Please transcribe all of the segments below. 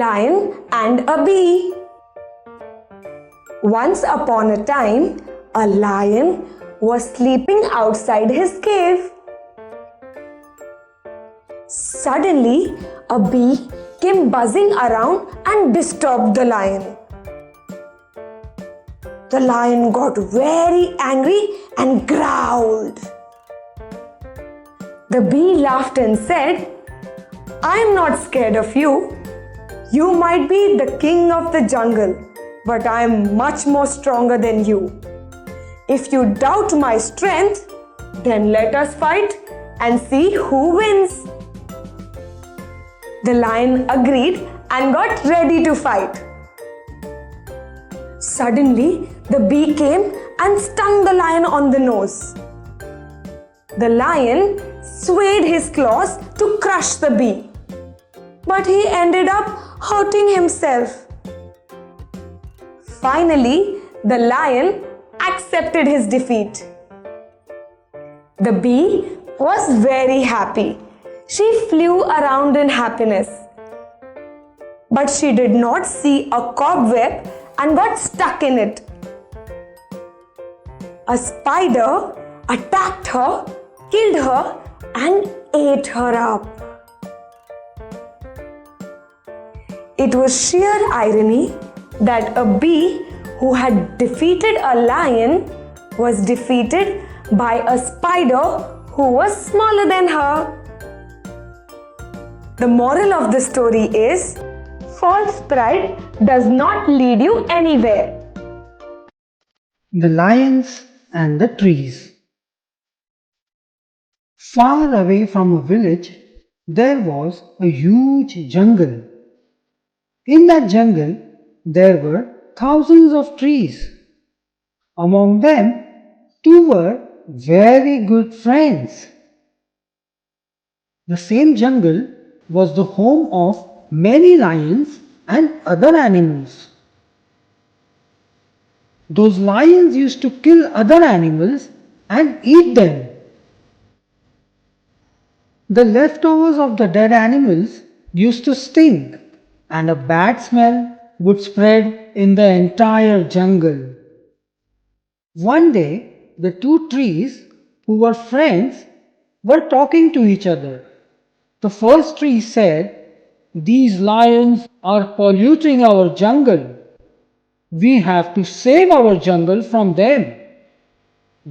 Lion and a Bee. Once upon a time, a lion was sleeping outside his cave. Suddenly, a bee came buzzing around and disturbed the lion. The lion got very angry and growled. The bee laughed and said, "I am not scared of you. You might be the king of the jungle, but I am much more stronger than you. If you doubt my strength, then let us fight and see who wins." The lion agreed and got ready to fight. Suddenly, the bee came and stung the lion on the nose. The lion swayed his claws to crush the bee, but he ended up hurting himself. Finally, the lion accepted his defeat. The bee was very happy. She flew around in happiness. But she did not see a cobweb and got stuck in it. A spider attacked her, killed her, and ate her up. It was sheer irony that a bee who had defeated a lion was defeated by a spider who was smaller than her. The moral of the story is, false pride does not lead you anywhere. The Lions and the Trees. Far away from a village, there was a huge jungle. In that jungle, there were thousands of trees. Among them, two were very good friends. The same jungle was the home of many lions and other animals. Those lions used to kill other animals and eat them. The leftovers of the dead animals used to stink, and a bad smell would spread in the entire jungle. One day, the two trees, who were friends, were talking to each other. The first tree said, "These lions are polluting our jungle. We have to save our jungle from them.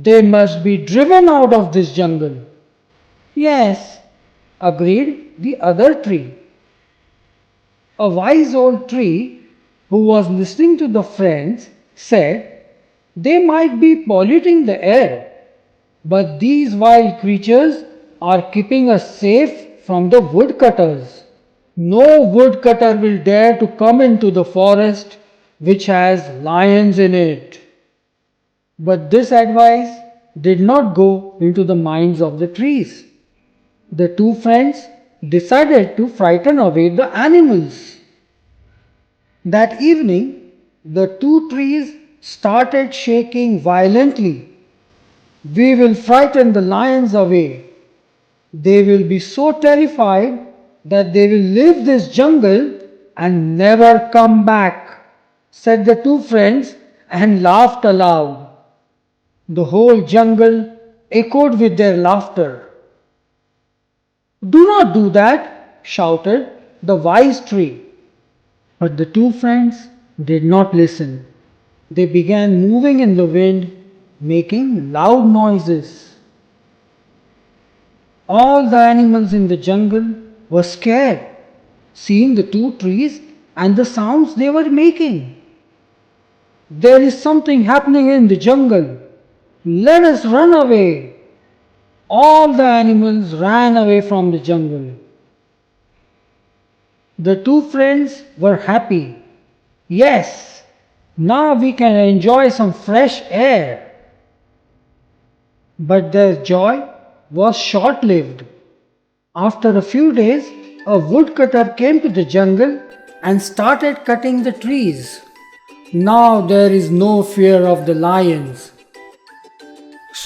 They must be driven out of this jungle." "Yes," agreed the other tree. A wise old tree who was listening to the friends said, "They might be polluting the air, but these wild creatures are keeping us safe from the woodcutters. No woodcutter will dare to come into the forest which has lions in it." But this advice did not go into the minds of the trees. The two friends decided to frighten away the animals. That evening, the two trees started shaking violently. "We will frighten the lions away. They will be so terrified that they will leave this jungle and never come back," said the two friends and laughed aloud. The whole jungle echoed with their laughter. "Do not do that," shouted the wise tree. But the two friends did not listen. They began moving in the wind, making loud noises. All the animals in the jungle were scared, seeing the two trees and the sounds they were making. "There is something happening in the jungle. Let us run away." All the animals ran away from the jungle. The two friends were happy. "Yes, now we can enjoy some fresh air." But their joy was short-lived. After a few days, a woodcutter came to the jungle and started cutting the trees. Now there is no fear of the lions.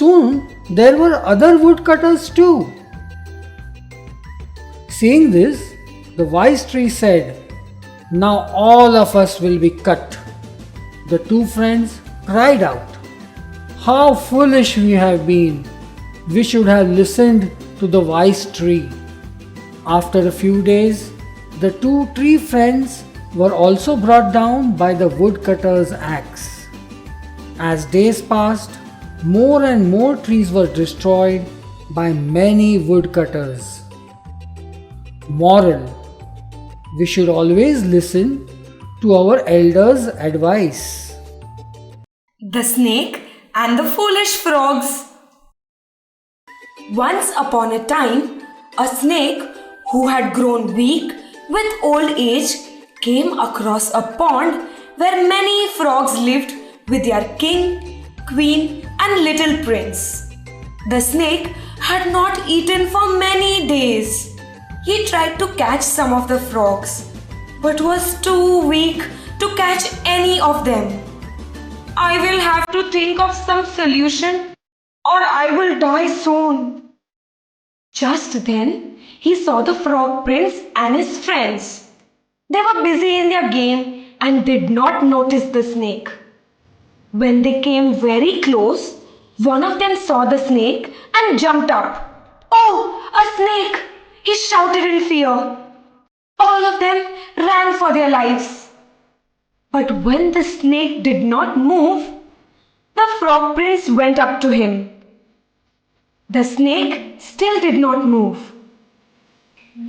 Soon there were other woodcutters too. Seeing this, the wise tree said, Now all of us will be cut. The two friends cried out, "How foolish we have been! We should have listened to the wise tree." After a few days, the two tree friends were also brought down by the woodcutter's axe. As days passed, more and more trees were destroyed by many woodcutters. Moral: we should always listen to our elders' advice. The Snake and the Foolish Frogs. Once upon a time, a snake who had grown weak with old age came across a pond where many frogs lived with their king, queen, and little prince. The snake had not eaten for many days. He tried to catch some of the frogs, but was too weak to catch any of them. I will have to think of some solution or I will die soon. Just then, he saw the frog prince and his friends. They were busy in their game and did not notice the snake. When they came very close, one of them saw the snake and jumped up. "Oh, a snake!" he shouted in fear. All of them ran for their lives. But when the snake did not move, the frog prince went up to him. The snake still did not move.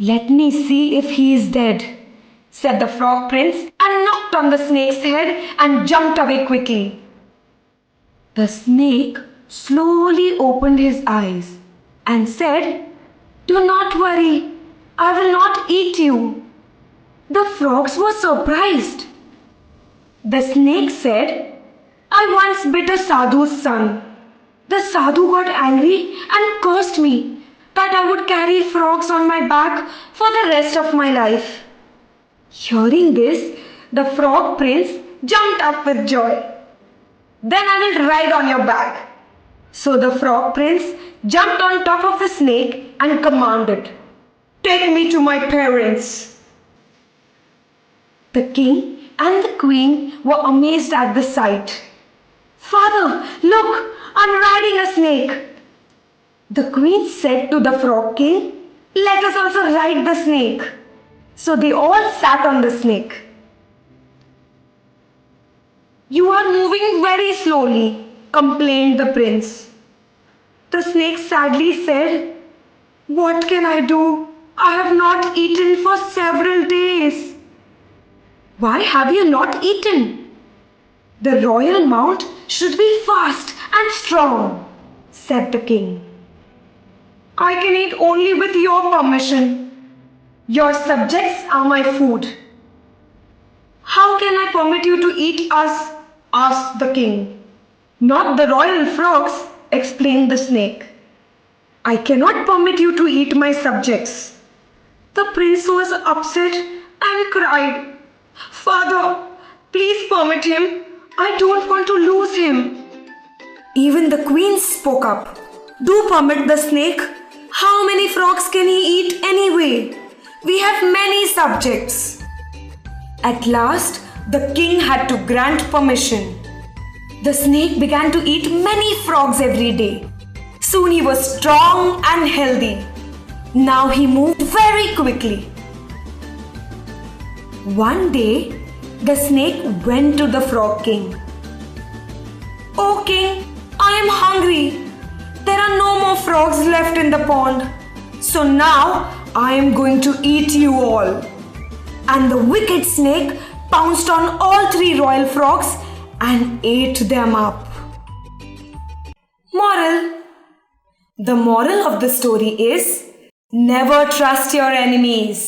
"Let me see if he is dead," said the frog prince and knocked on the snake's head and jumped away quickly. The snake slowly opened his eyes and said, "Do not worry, I will not eat you." The frogs were surprised. The snake said, "I once bit a sadhu's son. The sadhu got angry and cursed me that I would carry frogs on my back for the rest of my life." Hearing this, the frog prince jumped up with joy. "Then I will ride on your back." So the frog prince jumped on top of the snake and commanded, "Take me to my parents." The king and the queen were amazed at the sight. "Father, look, I'm riding a snake." The queen said to the frog king, "Let us also ride the snake." So they all sat on the snake. "You are moving very slowly," complained the prince. The snake sadly said, "What can I do? I have not eaten for several days." "Why have you not eaten? The royal mount should be fast and strong," said the king. "I can eat only with your permission. Your subjects are my food." "How can I permit you to eat us?" asked the king. "Not the royal frogs," explained the snake. "I cannot permit you to eat my subjects." The prince was upset and cried, "Father, please permit him. I don't want to lose him." Even the queen spoke up. "Do permit the snake. How many frogs can he eat anyway? We have many subjects." At last, the king had to grant permission. The snake began to eat many frogs every day. Soon he was strong and healthy. Now he moved very quickly. One day, the snake went to the frog king. "Oh king, I am hungry. There are no more frogs left in the pond. So now I am going to eat you all." And the wicked snake pounced on all three royal frogs and ate them up. Moral: the moral of the story is, never trust your enemies.